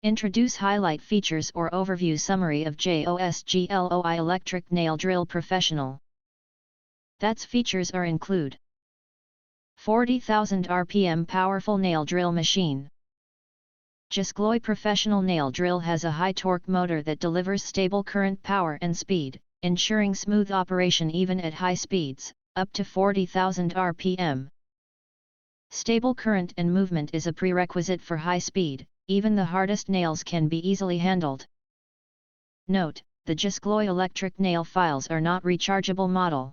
Introduce highlight features or overview summary of JOSGLOI Electric Nail Drill Professional. That's features are include 40,000 RPM powerful nail drill machine. JOSGLOI Professional Nail Drill has a high torque motor that delivers stable current power and speed, ensuring smooth operation even at high speeds, up to 40,000 RPM. Stable current and movement is a prerequisite for high speed. Even the hardest nails can be easily handled. Note, the JOSGLOI electric nail files are not rechargeable model.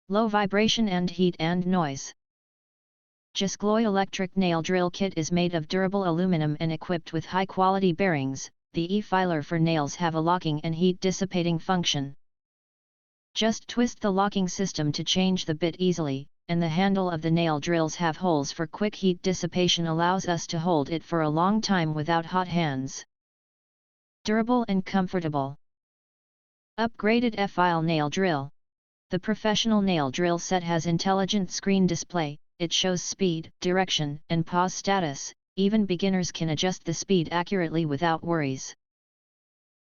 Low vibration and heat and noise. JOSGLOI electric nail drill kit is made of durable aluminum and equipped with high-quality bearings. The Efile for nails have a locking and heat dissipating function. Just twist the locking system to change the bit easily, and the handle of the nail drills have holes for quick heat dissipation, allows us to hold it for a long time without hot hands. Durable and comfortable. Upgraded Efile nail drill. The professional nail drill set has intelligent screen display. It shows speed, direction, and pause status. Even beginners can adjust the speed accurately without worries.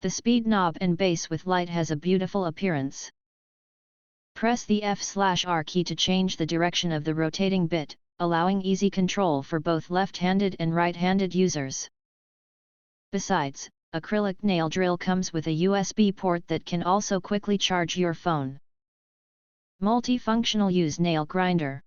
The speed knob and base with light has a beautiful appearance. Press the F/R key to change the direction of the rotating bit, allowing easy control for both left-handed and right-handed users. Besides, acrylic nail drill comes with a USB port that can also quickly charge your phone. Multifunctional use nail grinder.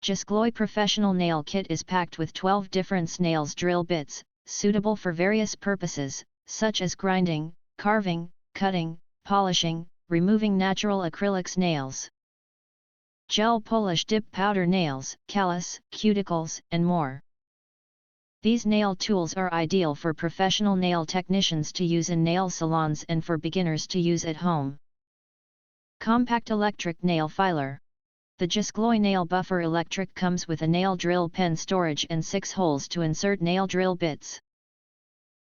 JOSGLOI Professional Nail Kit is packed with 12 different nails drill bits, suitable for various purposes, such as grinding, carving, cutting, polishing, removing natural acrylics nails, gel polish dip powder nails, callus, cuticles, and more. These nail tools are ideal for professional nail technicians to use in nail salons and for beginners to use at home. Compact electric nail filer. The JOSGLOI Nail Buffer Electric comes with a nail drill pen storage and 6 holes to insert nail drill bits.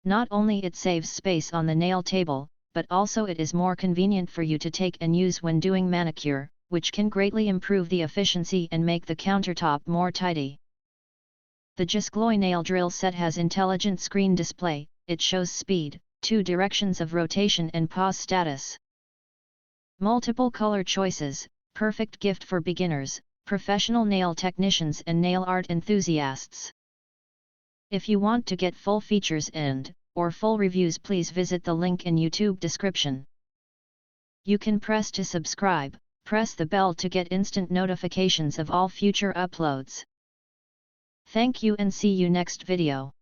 Not only it saves space on the nail table, but also it is more convenient for you to take and use when doing manicure, which can greatly improve the efficiency and make the countertop more tidy. The JOSGLOI nail drill set has intelligent screen display. It shows speed, 2 directions of rotation and pause status. Multiple color choices, perfect gift for beginners, professional nail technicians and nail art enthusiasts. If you want to get full features or full reviews, please visit the link in YouTube description. You can press to subscribe, press the bell to get instant notifications of all future uploads. Thank you and see you next video.